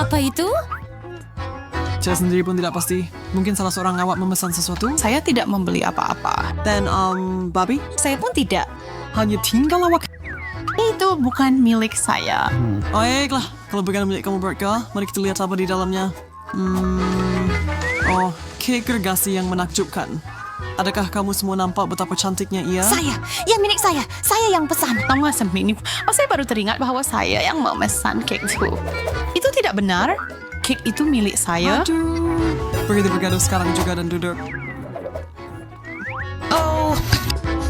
Apa itu? Saya sendiri pun tidak pasti. Mungkin salah seorang awak memesan sesuatu. Saya tidak membeli apa-apa. Dan, Bobby, Saya pun tidak. hanya tinggal awak. Itu bukan milik saya. Baiklah, kalau bukan milik kamu, Bertka, mari kita lihat apa di dalamnya. Oh, kek gergasi yang menakjubkan. Adakah kamu semua nampak betapa cantiknya ia? Saya, yang milik saya. Saya yang pesan. Kamu semini. Saya baru teringat bahwa saya yang memesan kek itu. Itu tidak benar. Kek itu milik saya. Aduh. Begitu bergaduh sekarang juga dan duduk. Oh,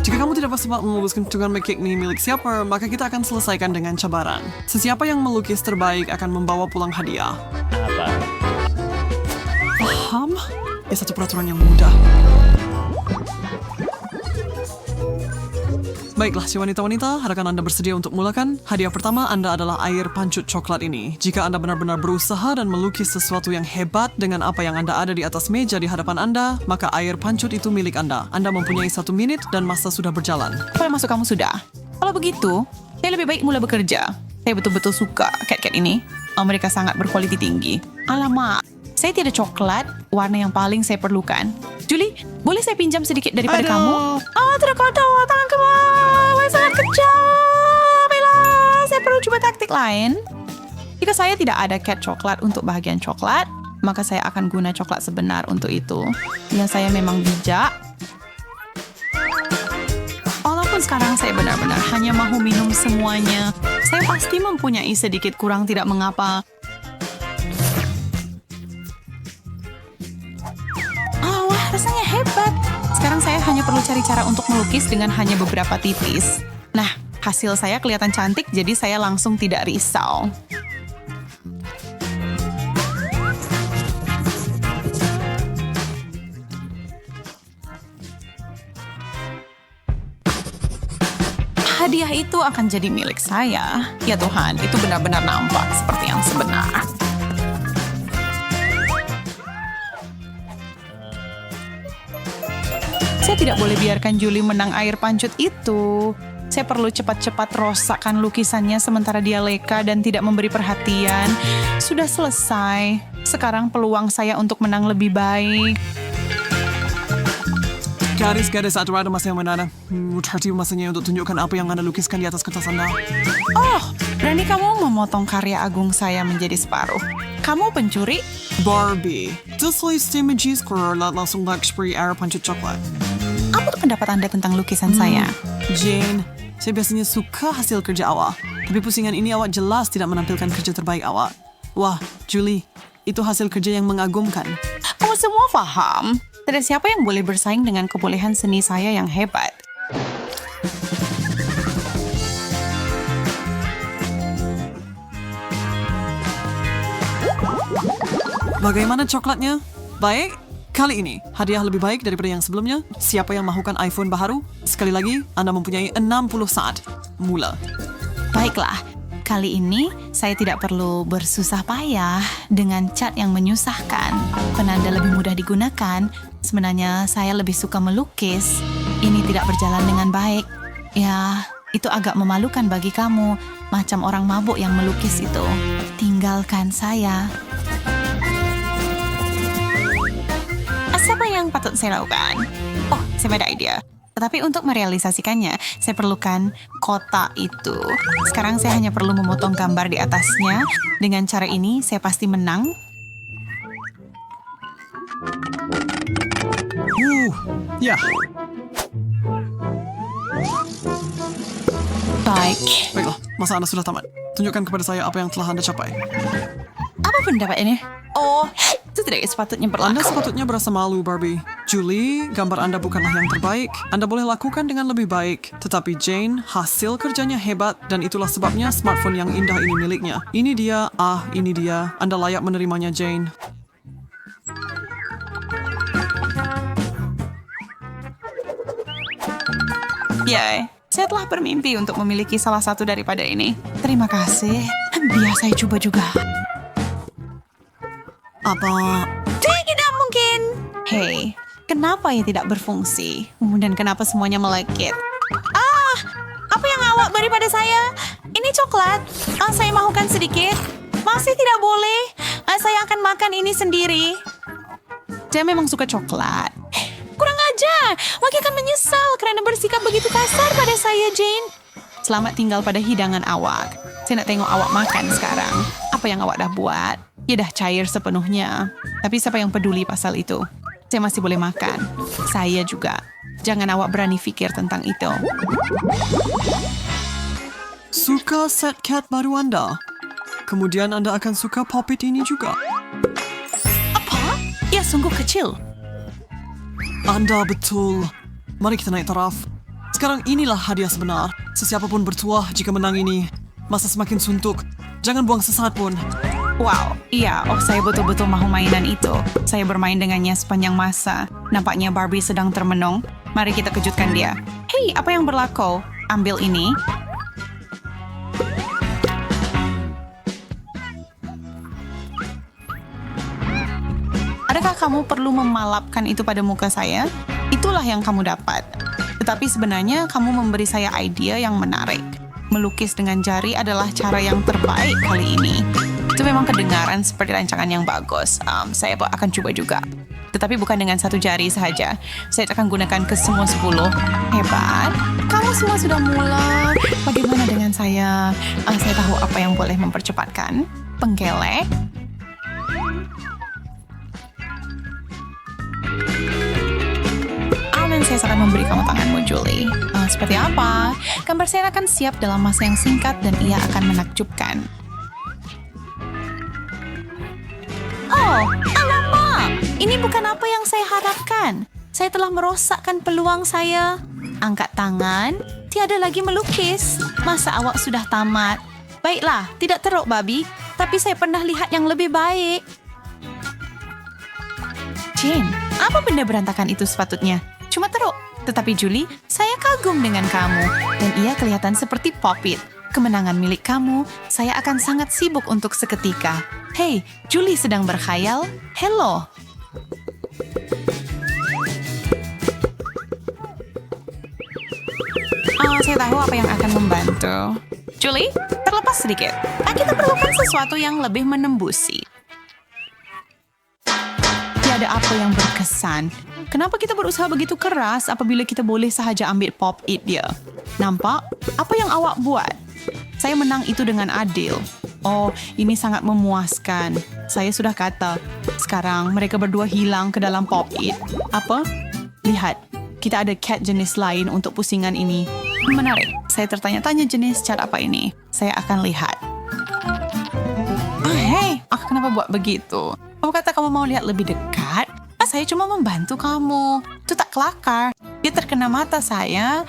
Jika kamu tidak sempat memutuskan dengan kek ini milik siapa, maka kita akan selesaikan dengan cabaran. Sesiapa yang melukis terbaik akan membawa pulang hadiah. Paham? Ya, satu peraturan yang mudah. Baiklah, si wanita-wanita, adakah Anda bersedia untuk mulakan? Hadiah pertama Anda adalah air pancut coklat ini. Jika Anda benar-benar berusaha dan melukis sesuatu yang hebat dengan apa yang Anda ada di atas meja di hadapan Anda, maka air pancut itu milik Anda. Anda mempunyai 1 menit dan masa sudah berjalan. apa yang masuk kamu sudah? Kalau begitu, saya lebih baik mulai bekerja. Saya betul-betul suka cat-cat ini. Mereka sangat berkualiti tinggi. Alamak, saya tidak coklat, warna yang paling saya perlukan. Julie, boleh saya pinjam sedikit daripada Aduh. kamu? Tidak kotor, tangan kamu. Saya sangat kejam. Baiklah, saya perlu coba taktik lain. Jika saya tidak ada cat coklat untuk bahagian coklat, maka saya akan guna coklat sebenar untuk itu. Ya, saya memang bijak. Walaupun sekarang saya benar-benar hanya mahu minum semuanya, saya pasti mempunyai sedikit kurang tidak mengapa. Wah, rasanya hebat. Sekarang saya hanya perlu cari cara untuk melukis dengan hanya beberapa titis. Nah, hasil saya kelihatan cantik, jadi saya langsung tidak risau. Hadiah itu akan jadi milik saya. Ya Tuhan, itu benar-benar nampak seperti yang sebenar. Saya tidak boleh biarkan Julie menang air pancut itu. Saya perlu cepat-cepat rosakkan lukisannya sementara dia leka dan tidak memberi perhatian. Sudah selesai. Sekarang peluang saya untuk menang lebih baik. Gadis-gadis atau ada masa yang mana? Tertiba masanya untuk tunjukkan apa yang Anda lukiskan di atas kertas Anda. Oh, berani kamu memotong karya agung saya menjadi separuh. Kamu pencuri? Barbie, setelah istimewa square langsung spree air pancut coklat. Apa pendapat Anda tentang lukisan saya? Jane, saya biasanya suka hasil kerja awak. Tapi pusingan ini awak jelas tidak menampilkan kerja terbaik awak. Wah, Julie, itu hasil kerja yang mengagumkan. Kamu semua paham? Tidak siapa yang boleh bersaing dengan kebolehan seni saya yang hebat. Bagaimana coklatnya? Baik, kali ini hadiah lebih baik daripada yang sebelumnya. Siapa yang mahukan iPhone baru? Sekali lagi, Anda mempunyai 60 saat. Mula. Baiklah, kali ini saya tidak perlu bersusah payah dengan cat yang menyusahkan. Penanda lebih mudah digunakan. Sebenarnya saya lebih suka melukis. Ini tidak berjalan dengan baik. Ya, itu agak memalukan bagi kamu. Macam orang mabuk yang melukis itu. Tinggalkan saya. Apa yang patut saya lakukan? Oh, saya ada ide. Tetapi untuk merealisasikannya, saya perlukan kotak itu. Sekarang saya hanya perlu memotong gambar di atasnya. Dengan cara ini, saya pasti menang. Ya. Baik. Baiklah, masa Anda sudah tamat. Tunjukkan kepada saya apa yang telah Anda capai. Apa pendapat ini? Oh, itu tidak sepatutnya Anda berlaku. sepatutnya berasa malu, Barbie. Julie, gambar Anda bukanlah yang terbaik. Anda boleh lakukan dengan lebih baik. Tetapi Jane, hasil kerjanya hebat dan itulah sebabnya smartphone yang indah ini miliknya. Ini dia, ini dia. Anda layak menerimanya, Jane. Yay, saya telah bermimpi untuk memiliki salah satu daripada ini. Terima kasih. Biar saya coba juga. Apa? Tidak mungkin. Hei, kenapa ia tidak berfungsi? Dan kenapa semuanya melekit? Apa yang awak beri pada saya? Ini coklat. Saya mahukan sedikit. Masih tidak boleh. saya akan makan ini sendiri. Saya memang suka coklat. Kurang ajar, Waki akan menyesal karena bersikap begitu kasar pada saya, Jane. Selamat tinggal pada hidangan awak. Saya nak tengok awak makan sekarang. Apa yang awak dah buat? Ya dah cair sepenuhnya. Tapi siapa yang peduli pasal itu? Saya masih boleh makan. Saya juga. Jangan awak berani fikir tentang itu. Suka set cat baru Anda? Kemudian Anda akan suka Pop-It ini juga. Apa? Ia sungguh kecil. Anda betul. Mari kita naik taraf. Sekarang inilah hadiah sebenar. Sesiapapun bertuah jika menang ini. Masa semakin suntuk. Jangan buang sesaat pun. Wow, iya, saya betul-betul mahu mainan itu. Saya bermain dengannya sepanjang masa. Nampaknya Barbie sedang termenung. Mari kita kejutkan dia. Hei, apa yang berlaku? Ambil ini. Adakah kamu perlu memalapkan itu pada muka saya? Itulah yang kamu dapat. Tetapi sebenarnya kamu memberi saya ide yang menarik. Melukis dengan jari adalah cara yang terbaik kali ini. Itu memang kedengaran seperti rancangan yang bagus. Saya akan coba juga. Tetapi bukan dengan satu jari sahaja. Saya akan gunakan ke semua 10. Hebat. Kamu semua sudah mula. Bagaimana dengan saya? Saya tahu apa yang boleh mempercepatkan. Penggelek. Dan saya akan memberi kamu tanganmu, Julie. Seperti apa? Gambar saya akan siap dalam masa yang singkat dan ia akan menakjubkan. Oh, alamak! Ini bukan apa yang saya harapkan. Saya telah merosakkan peluang saya. Angkat tangan, tiada lagi melukis. Masa awak sudah tamat? Baiklah, tidak teruk, babi. Tapi saya pernah lihat yang lebih baik. Jane, apa benda berantakan itu sepatutnya? Cuma teruk. Tetapi Julie, saya kagum dengan kamu. Dan ia kelihatan seperti Pop-It. Kemenangan milik kamu, saya akan sangat sibuk untuk seketika. Hei, Julie sedang berkhayal. Hello. Saya tahu apa yang akan membantu. Julie, terlepas sedikit. Kita perlukan sesuatu yang lebih menembusi. Tiada apa yang berkesan. Kenapa kita berusaha begitu keras apabila kita boleh sahaja ambil Pop-It dia? Nampak? Apa yang awak buat? Saya menang itu dengan adil. Oh, ini sangat memuaskan. Saya sudah kata. Sekarang mereka berdua hilang ke dalam Pop-It. Apa? Lihat, kita ada cat jenis lain untuk pusingan ini. Menarik. Saya tertanya-tanya jenis cat apa ini. Saya akan lihat. Hei, kenapa buat begitu? Kamu kata kamu mau lihat lebih dekat? Saya cuma membantu kamu. Itu tak kelakar. Dia terkena mata saya.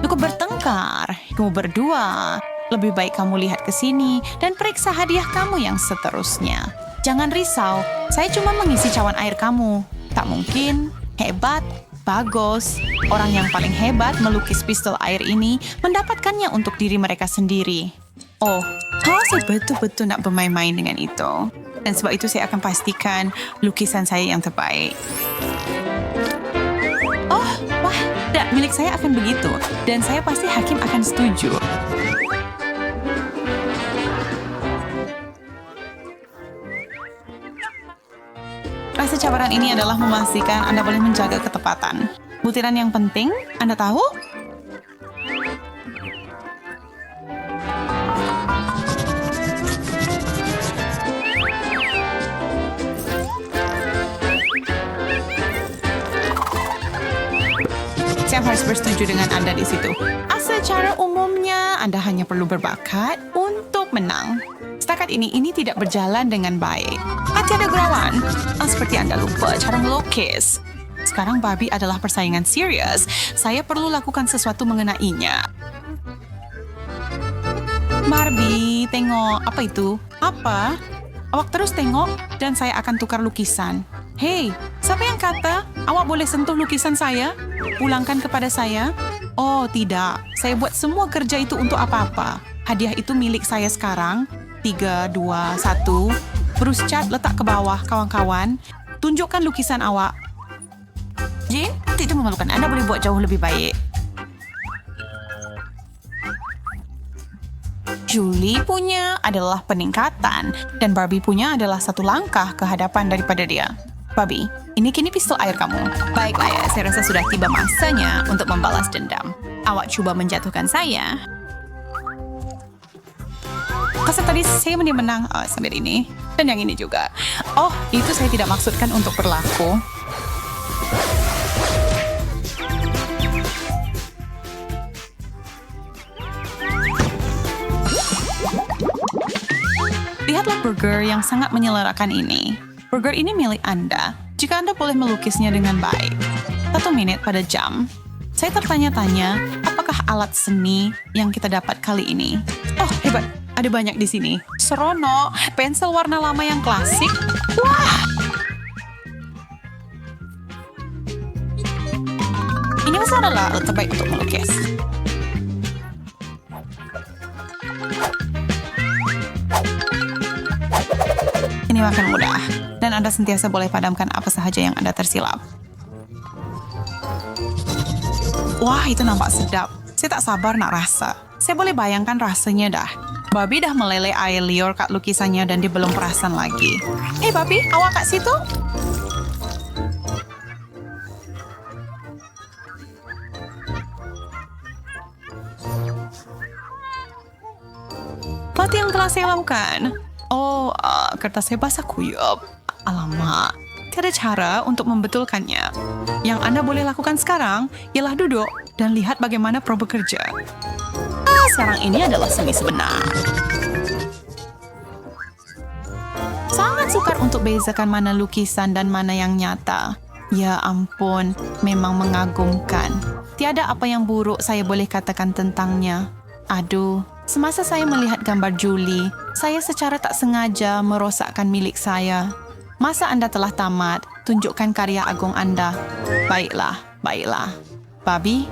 Cukup bertengkar. Kamu berdua. Lebih baik kamu lihat ke sini dan periksa hadiah kamu yang seterusnya. Jangan risau. Saya cuma mengisi cawan air kamu. Tak mungkin. Hebat. Bagus. Orang yang paling hebat melukis pistol air ini mendapatkannya untuk diri mereka sendiri. Oh, saya betul-betul nak bermain-main dengan itu. Dan sebab itu saya akan pastikan lukisan saya yang terbaik. Oh, wah, tak, milik saya akan begitu. Dan saya pasti hakim akan setuju. Rasa cabaran ini adalah memastikan Anda boleh menjaga ketepatan. Butiran yang penting, Anda tahu? Saya harus bersetuju dengan Anda di situ. Secara umumnya, Anda hanya perlu berbakat untuk menang. Setakat ini tidak berjalan dengan baik. Tiada gurauan. Seperti Anda lupa cara melukis. Sekarang Barbie adalah persaingan serius. Saya perlu lakukan sesuatu mengenainya. Barbie, tengok. Apa itu? Apa? Awak terus tengok dan saya akan tukar lukisan. Hei, siapa yang kata awak boleh sentuh lukisan saya? Pulangkan kepada saya? Oh, tidak. Saya buat semua kerja itu untuk apa-apa. Hadiah itu milik saya sekarang. 3, 2, 1. Bruce cat letak ke bawah, kawan-kawan. Tunjukkan lukisan awak. Jane, itu memalukan. Anda boleh buat jauh lebih baik. Julie punya adalah peningkatan dan Barbie punya adalah satu langkah ke hadapan daripada dia. Barbie, ini kini pistol air kamu. Baiklah ya, saya rasa sudah tiba masanya untuk membalas dendam. Awak cuba menjatuhkan saya. Kesan tadi saya menang sambil ini. Dan yang ini juga. Oh, itu saya tidak maksudkan untuk berlaku. Lihatlah burger yang sangat menyelerakan ini. Burger ini milik Anda. Jika Anda boleh melukisnya dengan baik. 1 menit pada jam. Saya tertanya-tanya, apakah alat seni yang kita dapat kali ini? Oh, hebat. Ada banyak di sini. Serono, pensel warna lama yang klasik. Wah! Ini adalah alat terbaik untuk melukis. Ini makin mudah, dan Anda sentiasa boleh padamkan apa sahaja yang Anda tersilap. Wah, itu nampak sedap. Saya tak sabar nak rasa. Saya boleh bayangkan rasanya dah. Barbie dah meleleh air liur kat lukisannya dan dia belum perasan lagi. Barbie, awak kat situ? Apa yang telah saya lakukan? Oh, kertas saya basah kuyup. Alamak, tiada cara untuk membetulkannya. Yang Anda boleh lakukan sekarang ialah duduk dan lihat bagaimana Pro bekerja. Sekarang ini adalah seni sebenar. Sangat sukar untuk bezakan mana lukisan dan mana yang nyata. Ya ampun, memang mengagumkan. Tiada apa yang buruk saya boleh katakan tentangnya. Aduh, semasa saya melihat gambar Julie, saya secara tak sengaja merosakkan milik saya. Masa Anda telah tamat, tunjukkan karya agung Anda. Baiklah. Barbie?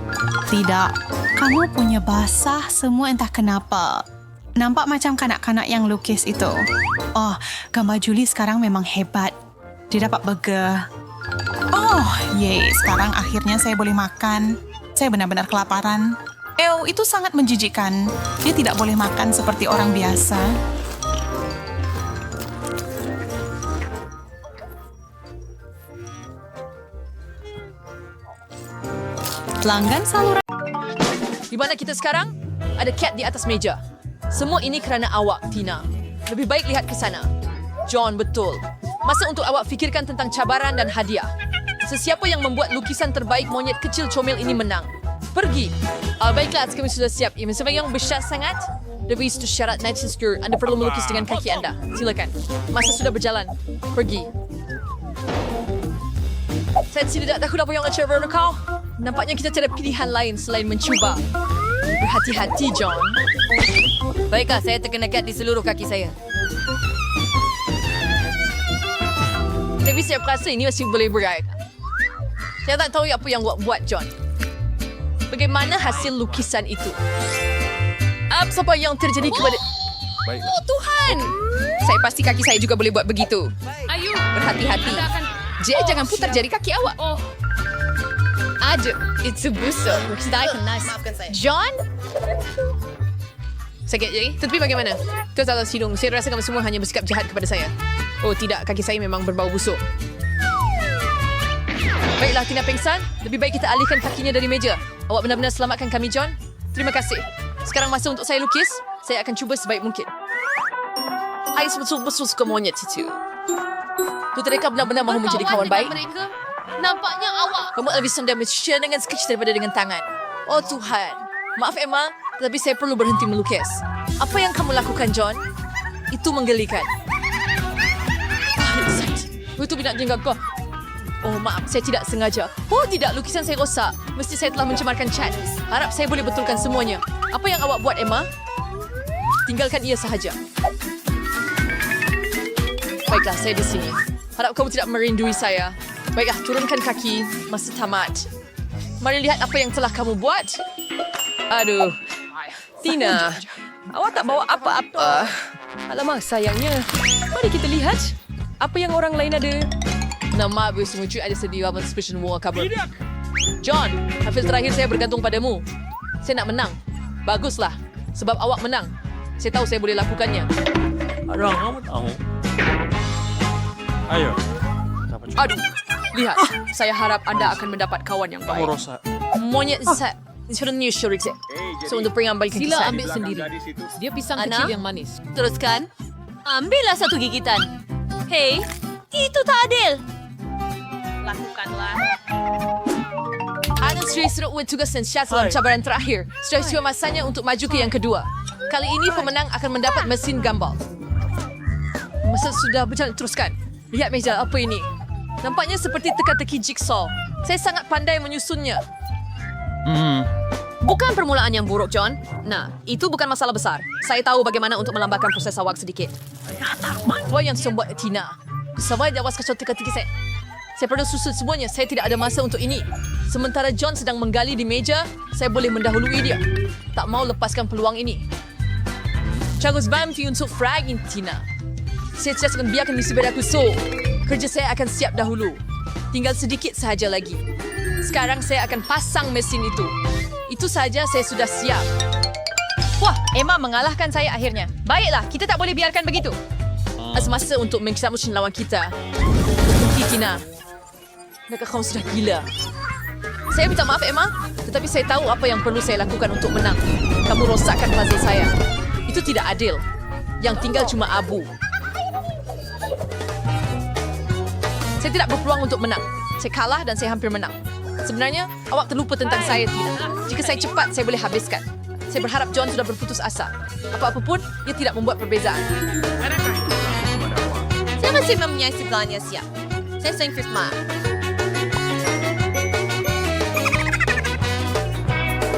Tidak. Kamu punya basah semua entah kenapa. Nampak macam kanak-kanak yang lukis itu. Oh, gambar Julie sekarang memang hebat. Dia dapat burger. Oh, yeay. Sekarang akhirnya saya boleh makan. Saya benar-benar kelaparan. Itu sangat menjijikkan. Dia tidak boleh makan seperti orang biasa. Pelanggan saluran. Di mana kita sekarang? Ada cat di atas meja. Semua ini kerana awak, Tina. Lebih baik lihat ke sana. John, betul. Masa untuk awak fikirkan tentang cabaran dan hadiah. Sesiapa yang membuat lukisan terbaik monyet kecil comel ini menang. Pergi. Baiklah, kami sudah siap. Ini yang besar sangat. Lebih itu syarat Nightingale. Anda perlu melukis dengan kaki Anda. Silakan. Masa sudah berjalan. Pergi. Saya tidak tahu apa yang akan terjadi kau. Nampaknya kita tidak ada pilihan lain selain mencuba. Berhati-hati, John. Baiklah, saya terkena kat di seluruh kaki saya. Tapi saya rasa ini masih boleh berat. Saya tak tahu apa yang buat John. Bagaimana hasil lukisan itu? Apa yang terjadi kepada... Oh, Tuhan! Saya pasti kaki saya juga boleh buat begitu. Ayo, berhati-hati. Jangan putar jari kaki awak. Aduh, itu busuk. Maafkan saya. John? Sakit jadi? Tetapi bagaimana? Kau salah hidung. Saya rasa kamu semua hanya bersikap jahat kepada saya. Oh tidak, kaki saya memang berbau busuk. Baiklah, Tina pingsan. Lebih baik kita alihkan kakinya dari meja. Awak benar-benar selamatkan kami, John. Terima kasih. Sekarang masa untuk saya lukis. Saya akan cuba sebaik mungkin. Saya betul-betul suka monyet itu. Putri kau benar-benar mahu menjadi kawan baik. Nampaknya awak. Kamu lebih senang mencuci dengan sketch daripada dengan tangan. Oh Tuhan. Maaf Emma, tapi saya perlu berhenti melukis. Apa yang kamu lakukan, John? Itu menggelikan. Itu tidak jenggot kau. Oh maaf, saya tidak sengaja. Oh tidak, lukisan saya rosak. Mesti saya telah mencemarkan cat. Harap saya boleh betulkan semuanya. Apa yang awak buat, Emma? Tinggalkan ia sahaja. Baiklah, saya di sini. Harap kamu tidak merindui saya. Baiklah, turunkan kaki. Masa tamat. Mari lihat apa yang telah kamu buat. Aduh. Tina, awak tak bawa apa-apa. Alamak, sayangnya. Mari kita lihat. Apa yang orang lain ada. Nama Abu Semuju ada sedia apa suspicion war cover. John, hafiz terakhir saya bergantung padamu. Saya nak menang. Baguslah. Sebab awak menang. Saya tahu saya boleh lakukannya. Arang, kamu tahu. Ayo. Dapat juga. Aduh, lihat. Saya harap anda akan mendapat kawan yang Kamu baik. Rosa. Monyet saya. Sudah new shurik saya. So untuk pengambil kaki Sila saya. ambil sendiri. Dia pisang Ana? kecil yang manis. Teruskan. Ambillah satu gigitan. Hei, itu tak adil. Lakukanlah. Anda sudah serut tugas dan syarat dalam cabaran terakhir. Sudah tiba masanya untuk maju ke yang kedua. Kali ini pemenang akan mendapat mesin gambar. Masa sudah berjalan, teruskan. Lihat meja, apa ini? Nampaknya seperti teka-teki jigsaw. Saya sangat pandai menyusunnya. Bukan permulaan yang buruk, John. Nah, itu bukan masalah besar. Saya tahu bagaimana untuk melambatkan proses awak sedikit. Apa yang membuat Tina? Kesawai jawas kacau teka-teki saya. Saya perlu susun semuanya. Saya tidak ada masa untuk ini. Sementara John sedang menggali di meja, saya boleh mendahului dia. Tak mau lepaskan peluang ini. Cagus Bamfi untuk fragin Tina. Saya tidak akan biarkan misi bedaku kerja saya akan siap dahulu. Tinggal sedikit sahaja lagi. Sekarang saya akan pasang mesin itu. Itu saja saya sudah siap. Wah, Emma mengalahkan saya akhirnya. Baiklah, kita tak boleh biarkan begitu. Semasa untuk menghisap mesin lawan kita. Berhenti, Tina. Adakah kau sudah gila? Saya minta maaf, Emma. Tetapi saya tahu apa yang perlu saya lakukan untuk menang. Kamu rosakkan puzzle saya. Itu tidak adil. Yang tinggal cuma abu. Saya tidak berpeluang untuk menang. Saya kalah dan saya hampir menang. Sebenarnya, awak terlupa tentang saya, Tina. Jika saya cepat, saya boleh habiskan. Saya berharap John sudah berputus asa. Apa-apa pun, ia tidak membuat perbezaan. Saya masih mempunyai segalanya siap. Saya sayang Fisma.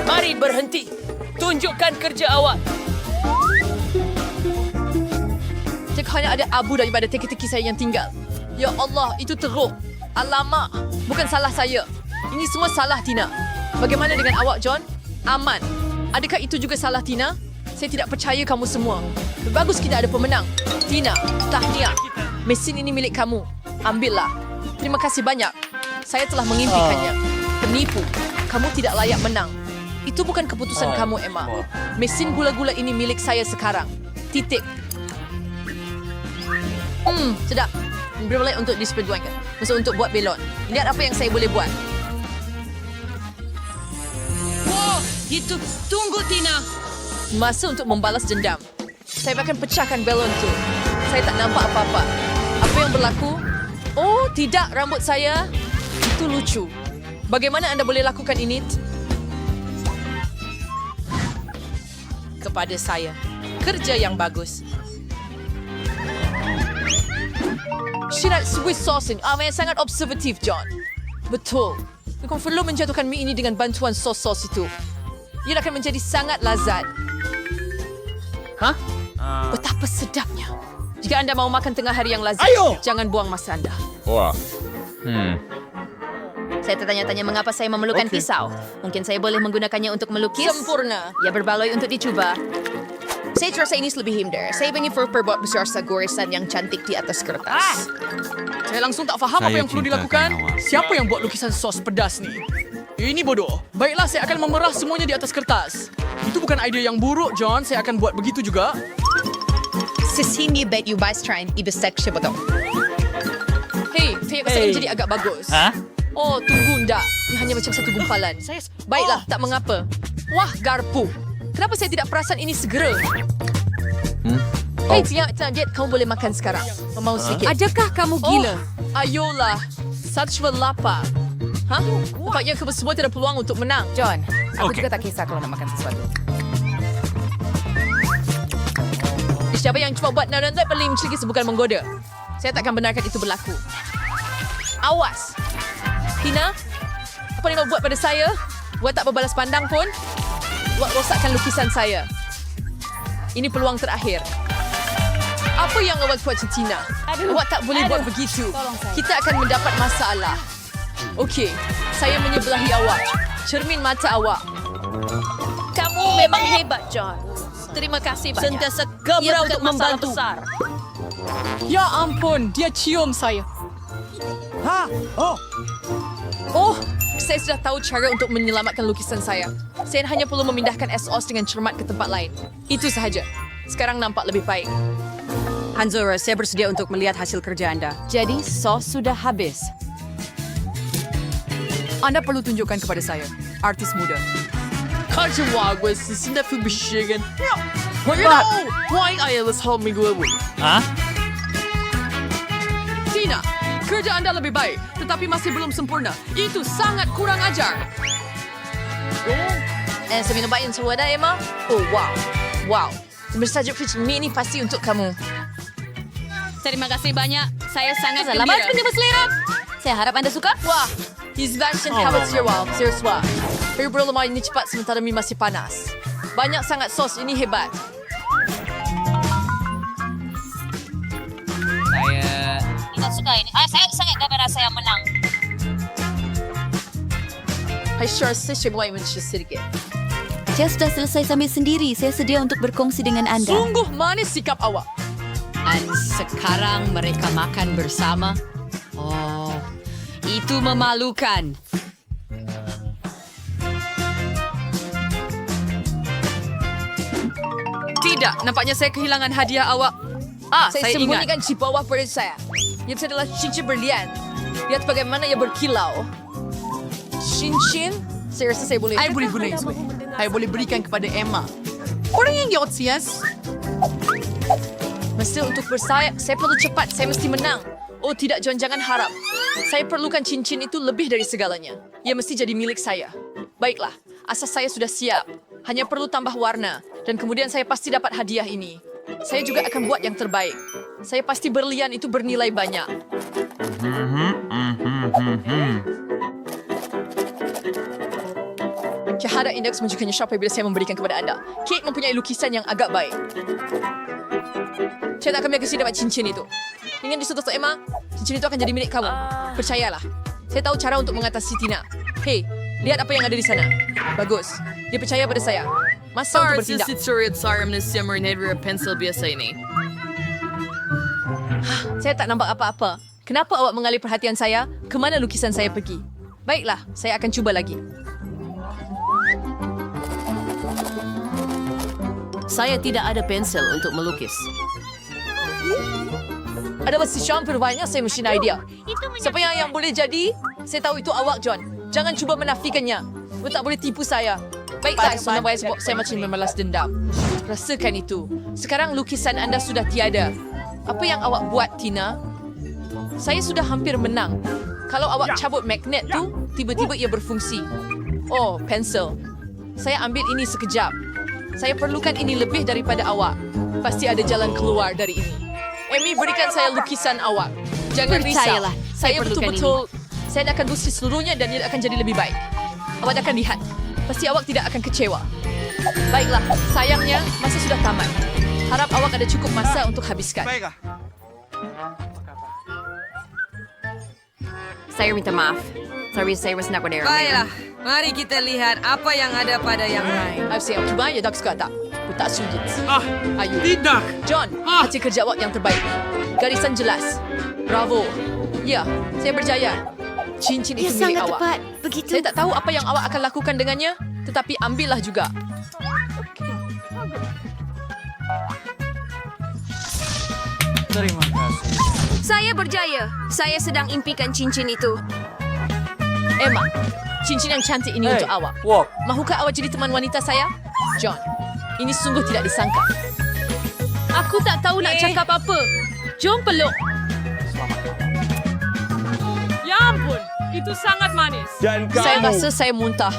Mari berhenti. Tunjukkan kerja awak. Jika hanya ada abu daripada teki-teki saya yang tinggal. Ya Allah, itu teruk. Alamak, bukan salah saya. Ini semua salah Tina. Bagaimana dengan awak, John? Aman. Adakah itu juga salah Tina? Saya tidak percaya kamu semua. Bagus kita ada pemenang. Tina, tahniah. Mesin ini milik kamu. Ambillah. Terima kasih banyak. Saya telah mengimpikannya. Penipu. Kamu tidak layak menang. Itu bukan keputusan kamu, Emma. Mesin gula-gula ini milik saya sekarang. Titik. Sedap. Berbalai untuk diseperjuangkan. Masa untuk buat belon. Lihat apa yang saya boleh buat. Wow, itu. Tunggu, Tina. Masa untuk membalas dendam. Saya akan pecahkan belon tu. Saya tak nampak apa-apa. Apa yang berlaku? Oh, tidak, rambut saya. Itu lucu. Bagaimana anda boleh lakukan ini? Kepada saya. Kerja yang bagus. Syirat Swiss sauce ini yang sangat observatif, John. Betul. Kau perlu menjatuhkan mie ini dengan bantuan sos-sos itu. Ia akan menjadi sangat lazat. Hah? Betapa sedapnya. Jika anda mau makan tengah hari yang lazat, jangan buang masa anda. Wah. Saya tertanya-tanya mengapa saya memerlukan pisau. Mungkin saya boleh menggunakannya untuk melukis. Sempurna. Ya berbaloi untuk dicuba. Saya terasa ini lebih hinder. Saya ingin berbuat besar gorisan yang cantik di atas kertas. Saya langsung tak faham apa Saya yang perlu cintakan dilakukan. awak. Siapa yang buat lukisan sos pedas ni? Ini bodoh. Baiklah, saya akan memerah semuanya di atas kertas. Itu bukan idea yang buruk, John. Saya akan buat begitu juga. Sesini bet you buy strain ibesek shiboto. Hei, tape saya ini jadi agak bagus. Oh, tunggu ndak. Ini hanya macam satu gumpalan. Baiklah, tak mengapa. Wah, garpu. Kenapa saya tidak perasan ini segera? Hei, Jet, kamu boleh makan sekarang. Mau sedikit. Adakah kamu gila? Oh, ayolah. Satchwa lapar. Hah? Nampaknya kamu semua tidak ada peluang untuk menang. John, aku juga tak kisah kalau nak makan sesuatu. Siapa yang cuba buat narantai paling mencegah bukan menggoda. Saya takkan benarkan itu berlaku. Awas. Tina, apa yang kau buat pada saya? Buat tak berbalas pandang pun? Buat rosakkan lukisan saya. Ini peluang terakhir. Apa yang awak buat, Tina? Awak tak boleh buat begitu. Kita akan mendapat masalah. Okey, saya menyebelahi awak. Cermin mata awak. Kamu memang hebat, John. Terima kasih banyak. Sentiasa gemar untuk membantu. Besar. Ya ampun, dia cium saya. Oh, saya sudah tahu cara untuk menyelamatkan lukisan saya. Saya hanya perlu memindahkan SOS dengan cermat ke tempat lain. Itu sahaja. Sekarang nampak lebih baik. Hanzora, saya bersedia untuk melihat hasil kerja Anda. Jadi, sos sudah habis. Anda perlu tunjukkan kepada saya, artis muda. Kajawawa sisina fubishigan. Why ayalas hold me global? Hah? Tina, kerja Anda lebih baik, tetapi masih belum sempurna. Itu sangat kurang ajar. Saya minum baik untuk wadah, Emma. Oh, wow. Wow. Bersajuk fridge mini pasti untuk kamu. Terima kasih banyak. Saya sangat Selamat gembira. menyambut selera. Saya harap anda suka. Wah, his fashion habits here wow. Serius wah. Herbal lemah ini cepat sementara mie masih panas. Banyak sangat sos, ini hebat. Tidak suka ini. Saya sangat gembira saya menang. Hai sure saya coba manusia sedikit. Saya sudah selesai sambil sendiri. Saya sedia untuk berkongsi dengan Anda. Sungguh manis sikap awak. Dan sekarang mereka makan bersama. Oh, itu memalukan. Tidak, nampaknya saya kehilangan hadiah awak. Saya sembunyikan di bawah perut saya. Yang adalah cincin berlian. Lihat bagaimana ia berkilau. Cincin? Saya rasa saya boleh. Saya boleh guna itu. Saya boleh berikan kepada Emma. Orang yang Yotsias. Mesti untuk bersayap, saya perlu cepat. Saya mesti menang. Oh tidak, John, jangan harap. Saya perlukan cincin itu lebih dari segalanya. Ia mesti jadi milik saya. Baiklah, asas saya sudah siap. Hanya perlu tambah warna. Dan kemudian saya pasti dapat hadiah ini. Saya juga akan buat yang terbaik. Saya pasti berlian itu bernilai banyak. Cahaya indeks menunjukkannya siapa bila saya memberikan kepada anda. Kate mempunyai lukisan yang agak baik. Saya tak akan biarkan saya dapat cincin itu. Dengan disuruh Emma, cincin itu akan jadi milik kamu. Percayalah. Saya tahu cara untuk mengatasi Tina. Hei, lihat apa yang ada di sana. Bagus. Dia percaya pada saya. Masa untuk bertindak. Pencil biasa ini. Saya tak nampak apa-apa. Kenapa awak mengalih perhatian saya? Kemana lukisan saya pergi? Baiklah, saya akan cuba lagi. Saya tidak ada pensel untuk melukis. Ada masih campur banyak saya mesti idea. Siapa yang boleh jadi? Saya tahu itu awak, John. Jangan cuba menafikannya. Awak tak boleh tipu saya. Baiklah, sebab saya macam membalas dendam. Rasakan itu. Sekarang lukisan anda sudah tiada. Apa yang awak buat, Tina? Saya sudah hampir menang. Kalau awak cabut magnet tu, tiba-tiba ia berfungsi. Oh, pensel. Saya ambil ini sekejap. Saya perlukan ini lebih daripada awak. Pasti ada jalan keluar dari ini. Amy, berikan saya lukisan awak. Jangan risau. Percayalah, saya perlukan betul-betul. Saya akan bersih seluruhnya dan ia akan jadi lebih baik. Awak akan lihat. Pasti awak tidak akan kecewa. Baiklah, sayangnya masa sudah tamat. Harap awak ada cukup masa untuk habiskan. Saya minta maaf. Sorry, saya was not there. Baiklah, mari kita lihat apa yang ada pada yang lain. Saya cuba ya tak suka tak. Aku tak sulit. Ayo. Tidak. John, hasil kerja awak yang terbaik. Garisan jelas. Bravo. Ya, saya berjaya. Cincin itu milik awak. tepat. Begitu. Saya tak tahu apa yang awak akan lakukan dengannya, tetapi ambillah juga. Terima kasih. Saya berjaya. Saya sedang impikan cincin itu. Emma, cincin yang cantik ini untuk awak. Walk. Mahukah awak jadi teman wanita saya? John, ini sungguh tidak disangka. Aku tak tahu nak cakap apa. Jom peluk. Ya ampun, itu sangat manis. Dan Saya rasa saya muntah.